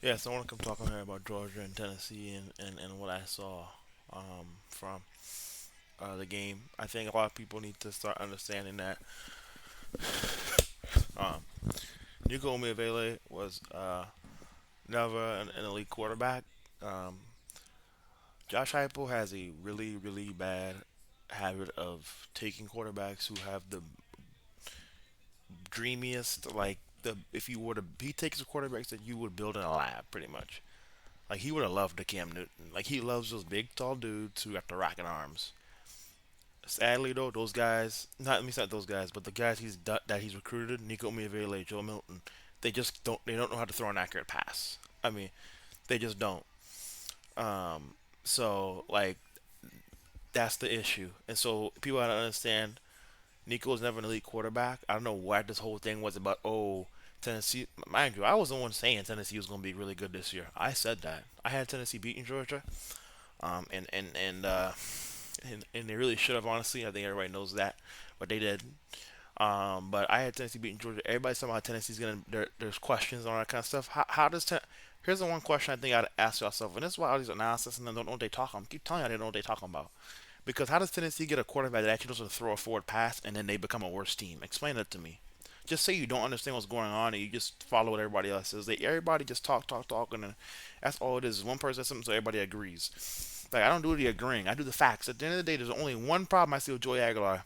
Yeah, so I want to come talking here about Georgia and Tennessee and what I saw from the game. I think a lot of people need to start understanding that um, Nico Miavele was never an elite quarterback. Um, Josh Heupel has a really bad habit of taking quarterbacks who have the dreamiest, like the if you were to he takes the quarterbacks that you would build in a lab, pretty much. Like he would have loved the Cam Newton. Like he loves those big tall dudes who got the rocket arms. Sadly though, those guys, not let me say those guys, but the guys that he's recruited, Nico Miavele, Joe Milton, they don't know how to throw an accurate pass. I mean, they just don't. Um, so like that's the issue, and so people gotta understand Nico was never an elite quarterback. I don't know what this whole thing was about. Oh, Tennessee, mind you, I was the one saying Tennessee was going to be really good this year. I said that. I had Tennessee beating Georgia, and they really should have. Honestly, I think everybody knows that, but they did. But I had Tennessee beating Georgia. Everybody's talking about Tennessee's gonna. There's questions on that kind of stuff. How does Here's the one question I think I'd ask yourself, and this is why all these analysis and they don't know what they talking. Keep telling you they don't know what they talking about. Because how does Tennessee get a quarterback that actually knows how to throw a forward pass and then they become a worse team? Explain that to me. Just say you don't understand what's going on and you just follow what everybody else says. Everybody just talk, and then that's all it is. One person says something so everybody agrees. Like I don't do the agreeing. I do the facts. At the end of the day, there's only one problem I see with Joey Aguilar,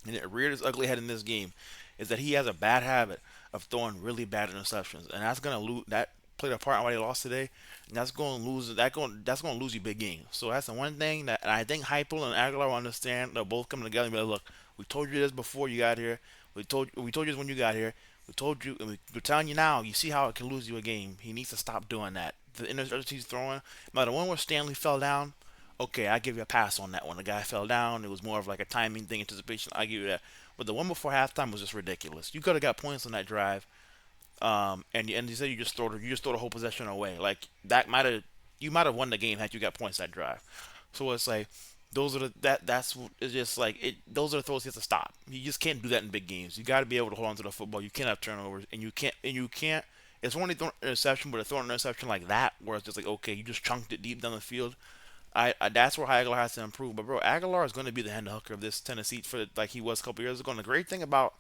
and it reared his ugly head in this game, is that he has a bad habit of throwing really bad interceptions, and that's gonna lose. That played a part in why they lost today, and that's gonna lose you big games. So that's the one thing that and I think Heupel and Aguilar will understand. They'll both come together and be like, look, we told you this before you got here. We told you this when you got here. We told you, and we're telling you now. You see how it can lose you a game. He needs to stop doing that. The interceptions he's throwing, now the one where Stanley fell down, okay, I give you a pass on that one. The guy fell down. It was more of like a timing thing, anticipation. I give you that. But the one before halftime was just ridiculous. You could have got points on that drive, and you said you just throw the whole possession away. Like that might have you might have won the game had you got points that drive. So it's like those are the that's it's just like it. Those are the throws you have to stop. You just can't do that in big games. You got to be able to hold on to the football. You can't have turnovers, and you can't. It's only throwing an interception, but a throwing an interception like that, where it's just like okay, you just chunked it deep down the field. I that's where Aguilar has to improve. But bro, Aguilar is going to be the hand hooker of this Tennessee for like he was a couple years ago. And the great thing about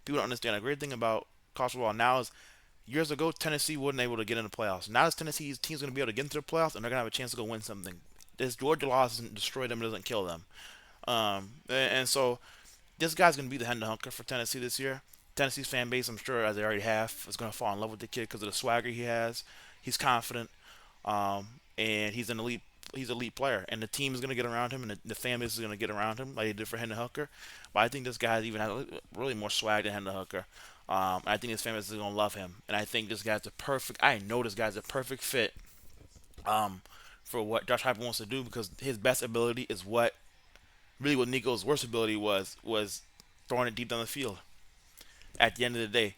people don't understand. The great thing about college football now is years ago Tennessee wasn't able to get in the playoffs. Now this Tennessee's team's going to be able to get into the playoffs and they're going to have a chance to go win something. This Georgia loss doesn't destroy them. It doesn't kill them. And so this guy's going to be the hand hooker for Tennessee this year. Tennessee's fan base, I'm sure, as they already have, is going to fall in love with the kid because of the swagger he has. He's confident, and he's an elite player, and the team is going to get around him, and the fan base is going to get around him like they did for Hendon Hooker. But I think this guy even has really more swag than Hendon Hooker. I think his fan base is going to love him, and I think this guy's the perfect. I know this guy's a perfect fit um, for what Josh Heupel wants to do because his best ability is what Nico's worst ability was throwing it deep down the field. At the end of the day,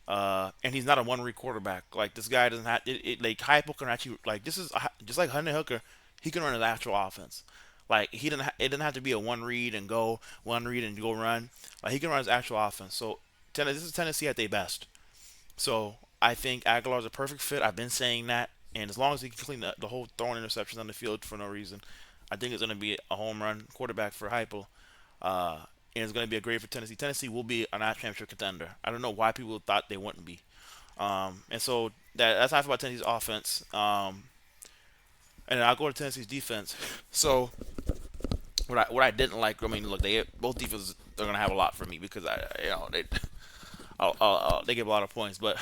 and he's not a one read quarterback. Like this guy doesn't have like Heupel can actually like this is just like Hunter Hooker. He can run his actual offense. Like it didn't have to be a one read and go run. Like he can run his actual offense. So this is Tennessee at their best. So I think Aguilar's a perfect fit. I've been saying that, and as long as he can clean the whole throwing interceptions on the field for no reason, I think it's going to be a home run quarterback for Heupel. Uh, and it's going to be a great for Tennessee. Tennessee will be a national championship contender. I don't know why people thought they wouldn't be. And so that's how I feel about Tennessee's offense. And then I'll go to Tennessee's defense. So what I didn't like, I mean, look, they both defenses they're gonna have a lot for me because they give a lot of points. But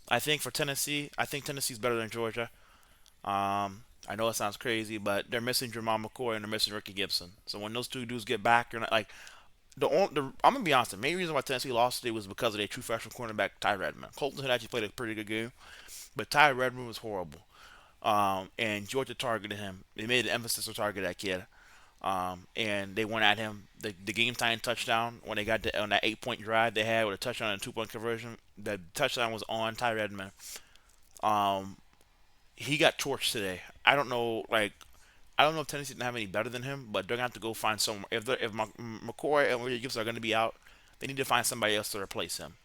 I think for Tennessee, I think Tennessee's better than Georgia. I know it sounds crazy, but they're missing Jamal McCoy and they're missing Ricky Gibson. So when those two dudes get back, you're not like I'm gonna be honest. The main reason why Tennessee lost today was because of their true freshman cornerback Ty Redmond. Colton had actually played a pretty good game, but Ty Redmond was horrible. And Georgia targeted him. They made an emphasis to target that kid. And they went at him. The game time touchdown when they got on that 8 point drive they had with a touchdown and a 2 point conversion. The touchdown was on Ty Redmond. Um, he got torched today. I don't know if Tennessee didn't have any better than him, but they're gonna have to go find someone. If McCoy and Willie Gibson are gonna be out, they need to find somebody else to replace him.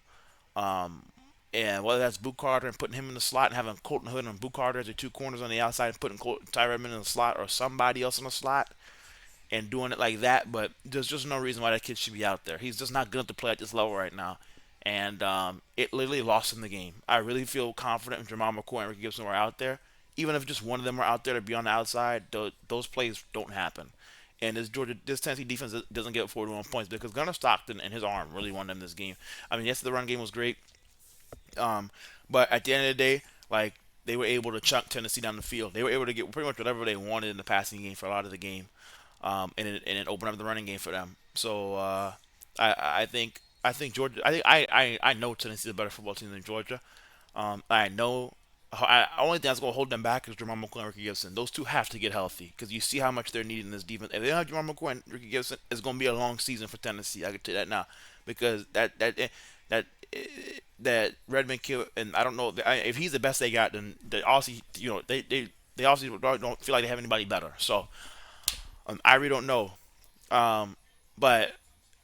Um, And whether that's Boot Carter and putting him in the slot and having Colton Hood and Boot Carter as your two corners on the outside and putting Ty Redmond in the slot or somebody else in the slot and doing it like that. But there's just no reason why that kid should be out there. He's just not good enough to play at this level right now. And it literally lost him the game. I really feel confident if Jamal McCoy and Ricky Gibson were out there. Even if just one of them were out there to be on the outside, those plays don't happen. And this Tennessee defense doesn't get 41 points because Gunnar Stockton and his arm really won them this game. I mean, yes, the run game was great, um, but at the end of the day, like they were able to chunk Tennessee down the field. They were able to get pretty much whatever they wanted in the passing game for a lot of the game, and it opened up the running game for them. So I think Georgia. I know Tennessee is a better football team than Georgia. I know. Only thing that's going to hold them back is Jamal McCoy and Ricky Gibson. Those two have to get healthy because you see how much they're needing this defense. If they don't have Jamal McCoy and Ricky Gibson, it's going to be a long season for Tennessee. I can tell you that now because that that Redmond kid, and I don't know if he's the best they got. Then they also, they also don't feel like they have anybody better. So I really don't know. Um, but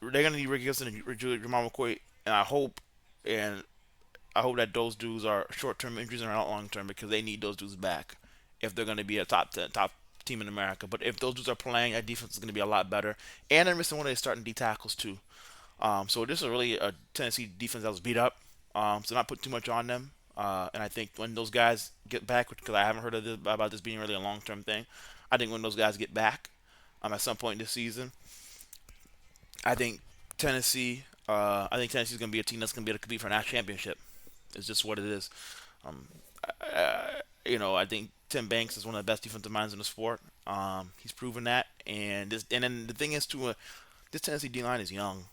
they're gonna need Ricky Gibson and Jamal McCoy, and and I hope that those dudes are short-term injuries and not long-term because they need those dudes back if they're going to be a top team in America. But if those dudes are playing, that defense is going to be a lot better. And they're missing one of their starting D tackles too. So this is really a Tennessee defense that was beat up. So not put too much on them. And I think when those guys get back, because I haven't heard about this being really a long-term thing, I think when those guys get back at some point this season, I think I think Tennessee's going to be a team that's going to be able to compete for a national championship. It's just what it is. Um, I think Tim Banks is one of the best defensive minds in the sport. He's proven that, and then the thing is too, this Tennessee D line is young,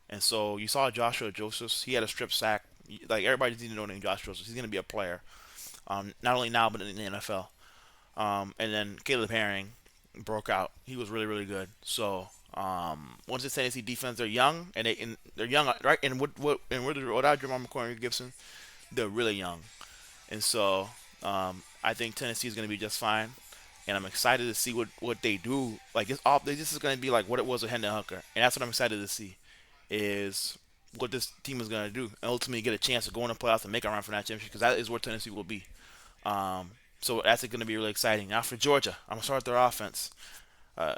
and so you saw Joshua Josephs. He had a strip sack. Like everybody needs to know named Joshua Josephs. He's going to be a player, not only now but in the NFL. And then Caleb Herring broke out. He was really really good. So once the Tennessee defense, they're young they're young, right? And without Jamal McCoy and Gibson, they're really young, and so I think Tennessee is going to be just fine. And I'm excited to see what they do. Like this is going to be like what it was with Hendon Hooker, and that's what I'm excited to see is what this team is going to do, and ultimately get a chance to go in the playoffs and make a run for that championship because that is where Tennessee will be. So that's going to be really exciting. Now for Georgia, I'm gonna start with their offense. Uh,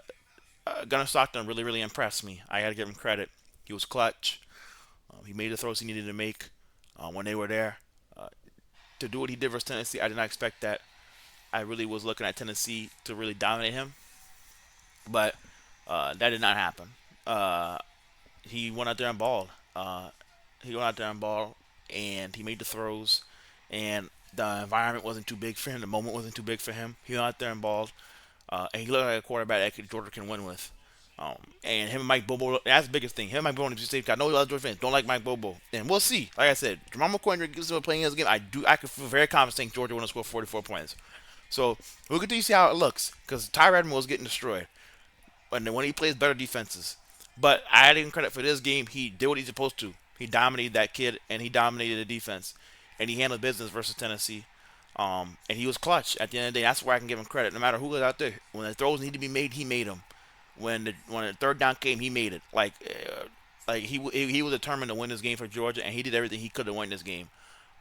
Gunnar Stockton really really impressed me. I got to give him credit. He was clutch. He made the throws he needed to make when they were there. Uh, to do what he did versus Tennessee, I did not expect that. I really was looking at Tennessee to really dominate him, but that did not happen. Uh, he went out there and balled. He went out there and balled, and he made the throws, and the environment wasn't too big for him. The moment wasn't too big for him. He went out there and balled, and he looked like a quarterback that Georgia can win with. And him and Mike Bobo, that's the biggest thing. Him and Mike Bobo need to be safe. I know a lot of Georgia fans don't like Mike Bobo, and we'll see. Like I said, Jamal McCoy and Rick Gibson are playing this game. I could feel very confident saying Georgia will score 44 points. So we'll continue to see how it looks because Ty Redmond was getting destroyed when he plays better defenses. But I had to give him credit for this game. He did what he's supposed to. He dominated that kid, and he dominated the defense, and he handled business versus Tennessee. And he was clutch at the end of the day. That's where I can give him credit. No matter who was out there, when the throws need to be made, he made them. When the third down came, he made it. Like he was determined to win this game for Georgia, and he did everything he could to win this game.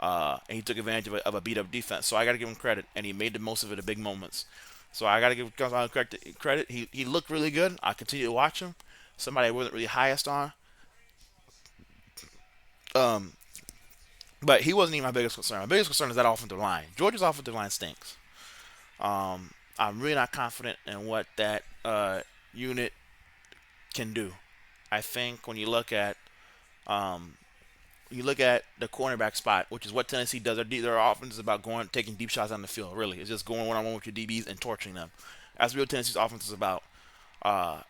And he took advantage of a beat up defense. So I got to give him credit, and he made the most of it in big moments. So I got to give him credit. He looked really good. I continue to watch him. Somebody I wasn't really highest on, um, but he wasn't even my biggest concern. My biggest concern is that offensive line. Georgia's offensive line stinks. I'm really not confident in what that unit can do. I think when um, you look at the cornerback spot, which is what Tennessee does. Their offense is about taking deep shots on the field. Really, it's just going one on one with your DBs and torching them. That's what Tennessee's offense is about. Uh,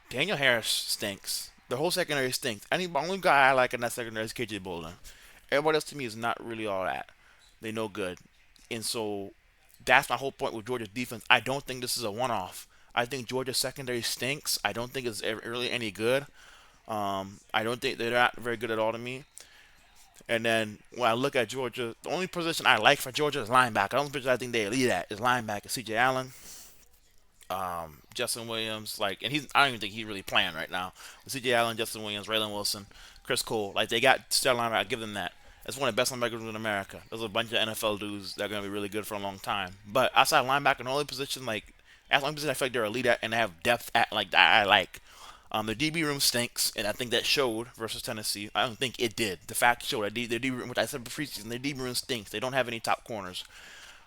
Daniel Harris stinks. The whole secondary stinks. Only guy I like in that secondary is KJ Bolden. Everybody else to me is not really all that. They no good, and so that's my whole point with Georgia's defense. I don't think this is a one-off. I think Georgia's secondary stinks. I don't think it's really any good. I don't think they're not very good at all to me. And then when I look at Georgia, the only position I like for Georgia is linebacker. The only position I think they elite at is linebacker. C.J. Allen, Justin Williams, and I don't even think he's really playing right now. C.J. Allen, Justin Williams, Raylan Wilson, Chris Cole, like they got stellar linebacker. I give them that. It's one of the best linebackers in America. There's a bunch of NFL dudes that are going to be really good for a long time. But outside linebacker, the only position like that's the only position I feel like they're elite at and they have depth at like that I like. The DB room stinks, and I think that showed versus Tennessee. I don't think it did. The fact showed that the DB room, which I said preseason, the DB room stinks. They don't have any top corners.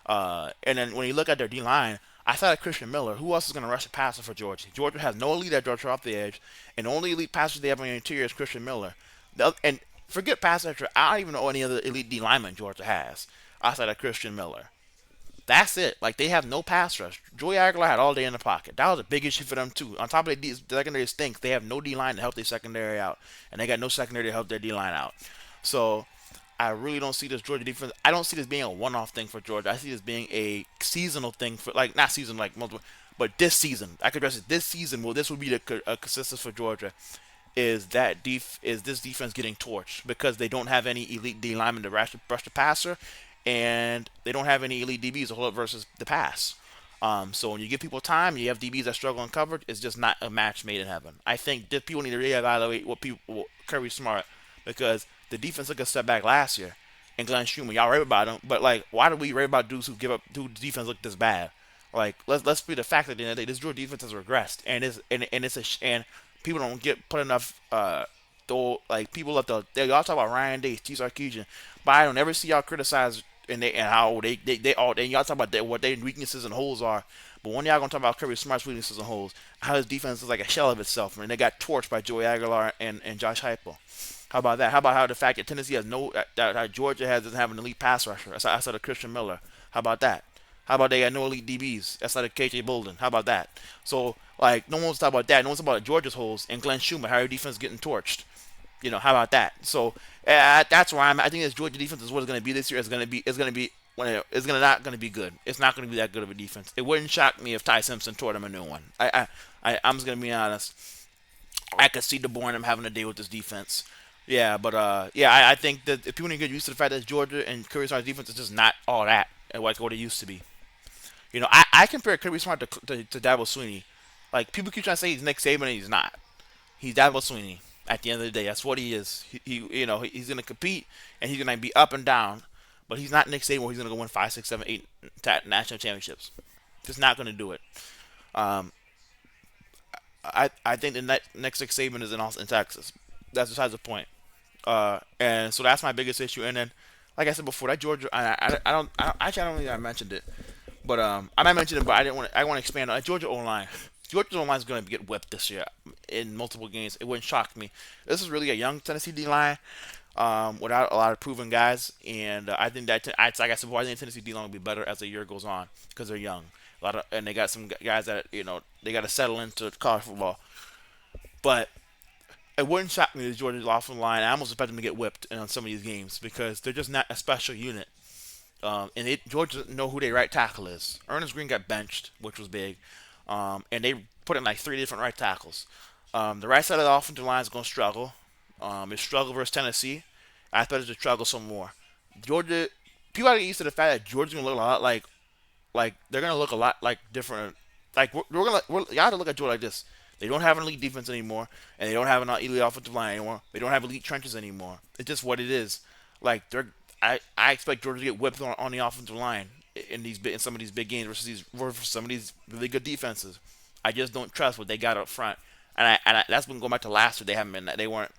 And then when you look at their D line, I thought of Christian Miller. Who else is going to rush a passer for Georgia? Georgia has no elite edge rusher off the edge, and the only elite passer they have on the interior is Christian Miller. And forget pass rusher. I don't even know any other elite D lineman Georgia has outside of Christian Miller. That's it. Like they have no pass rush. Joey Aguilar had all day in the pocket. That was a big issue for them too. On top of the secondary stinks, they have no D line to help their secondary out, and they got no secondary to help their D line out. So I really don't see this Georgia defense. I don't see this being a one-off thing for Georgia. I see this being a seasonal thing for like not season like multiple, but this season. I could address it this season. Well, this would be the consensus for Georgia is that is this defense getting torched because they don't have any elite D linemen to rush the passer, and they don't have any elite DBs to hold up versus the pass. So when you give people time, you have DBs that struggle in coverage. It's just not a match made in heaven. I think that people need to reevaluate what Kirby Smart because the defense took a step back last year. And Glenn Schumann, y'all rave about him, but like, why do we rave about dudes who give up, who defense look this bad? Like, let's be the fact that the end of the day, this Georgia defense has regressed, and people don't get put enough. Though like people at they all talk about Ryan Day, T. Sarkisian, but I don't ever see y'all criticize and how they all and y'all talk about what their weaknesses and holes are. But when y'all gonna talk about Kirby Smart's weaknesses and holes, how his defense is like a shell of itself, and they got torched by Joey Aguilar and Josh Heupel. How about that? How about how the fact that Tennessee has no that Georgia has doesn't have an elite pass rusher outside of Christian Miller? How about that? How about they got no elite DBs outside of KJ Bolden? How about that? So like no one's talking about that. No one's talking about Georgia's holes and Glenn Schumann, how your defense is getting torched. How about that? So that's where I'm. I think this Georgia defense is what it's going to be this year. It's going to be. It's going to be. It's going to not going to be good. It's not going to be that good of a defense. It wouldn't shock me if Ty Simpson tore them a new one. I'm just going to be honest. I could see DeBoer having to deal with this defense. Yeah, but yeah, I think that if people need to get used to the fact that Georgia and Kirby Smart's defense is just not all that like what it used to be. I compare Kirby Smart to Dabo Sweeney. Like people keep trying to say he's Nick Saban and he's not. He's Dabo Sweeney. At the end of the day, that's what he is. He's gonna compete and he's gonna be up and down, but he's not Nick Saban where he's gonna go win 5, 6, 7, 8 national championships. Just not gonna do it. Um, I think the next Nick Saban is in Austin, Texas. That's besides the point. And so that's my biggest issue. And then, like I said before, that Georgia, actually I don't think I mentioned it, but I might mention it, but I didn't want I want to expand on Georgia O line. Georgia O line is going to get whipped this year in multiple games. It wouldn't shock me. This is really a young Tennessee D line without a lot of proven guys, and I think that like I said before, I think Tennessee D line will be better as the year goes on because they're young. A lot of and they got some guys that they got to settle into college football, but it wouldn't shock me if Georgia's offensive line. I almost expect them to get whipped in some of these games because they're just not a special unit. Georgia doesn't know who their right tackle is. Ernest Green got benched, which was big, and they put in like 3 different right tackles. The right side of the offensive line is going to struggle. It struggled versus Tennessee. I expect it to struggle some more. Georgia, people got to get used to the fact that Georgia's going to look a lot like they're going to look a lot like different. Like you got to look at Georgia like this. They don't have an elite defense anymore, and they don't have an elite offensive line anymore. They don't have elite trenches anymore. It's just what it is. Like I expect Georgia to get whipped on the offensive line in some of these big games versus some of these really good defenses. I just don't trust what they got up front, and that's been going back to last year. They haven't been. They weren't.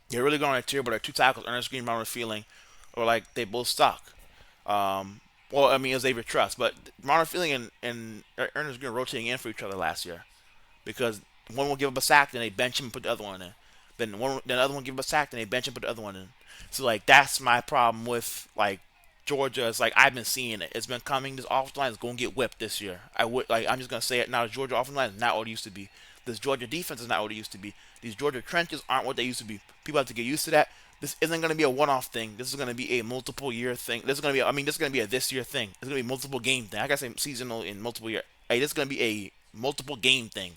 They're really going on a tier, but their 2 tackles, Ernest Green, Ronald Feeling, or like they both stuck. Well, I mean, it was Xavier Trust, but Ronald Feeling and Ernest Green rotating in for each other last year because one will give up a sack, then they bench him and put the other one in. Then the other one give up a sack, then they bench him and put the other one in. So like that's my problem with like Georgia. It's like I've been seeing it. It's been coming. This offensive line is going to get whipped this year. I'm just gonna say it now. The Georgia offensive line is not what it used to be. This Georgia defense is not what it used to be. These Georgia trenches aren't what they used to be. People have to get used to that. This isn't going to be a one-off thing. This is going to be a multiple year thing. This is going to be. This is going to be a this year thing. It's going to be a multiple game thing. I gotta say seasonal in multiple year. Hey, this is going to be a multiple game thing.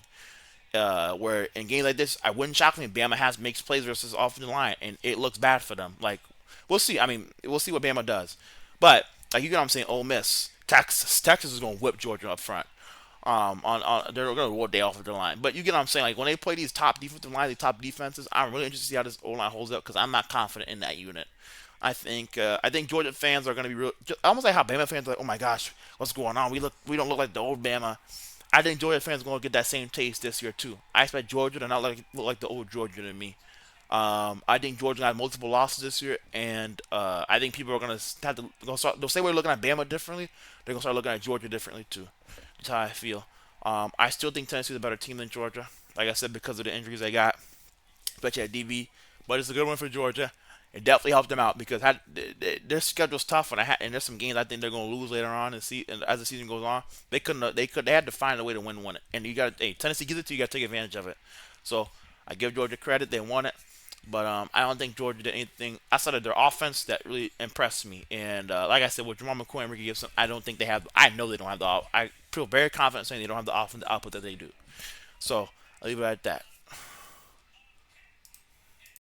Where in games like this, I wouldn't shock me if Bama makes plays versus offensive line, and it looks bad for them. Like we'll see. We'll see what Bama does. But like you get what I'm saying, Ole Miss, Texas is going to whip Georgia up front. They're going to roll day off of the line. But you get what I'm saying. Like when they play these top defensive lines, these top defenses, I'm really interested to see how this O line holds up because I'm not confident in that unit. I think Georgia fans are going to be real, almost like how Bama fans are like, oh my gosh, what's going on? We don't look like the old Bama. I think Georgia fans are going to get that same taste this year too. I expect Georgia to not look like the old Georgia to me. I think Georgia had multiple losses this year, and I think people are gonna have to gonna start. They'll say we're looking at Bama differently. They're gonna start looking at Georgia differently too. That's how I feel. I still think Tennessee's a better team than Georgia. Like I said, because of the injuries they got, especially at DB. But it's a good one for Georgia. It definitely helped them out because their schedule's tough, and there's some games I think they're going to lose later on and as the season goes on. They had to find a way to win it, and you got hey, Tennessee gives it to you, you got to take advantage of it. So I give Georgia credit, they won it, but I don't think Georgia did anything outside of their offense that really impressed me. And like I said, with Jamal McCoy and Ricky Gibson, I don't think they have. I know they don't have the. I feel very confident saying they don't have the offensive output that they do. So I'll leave it at that.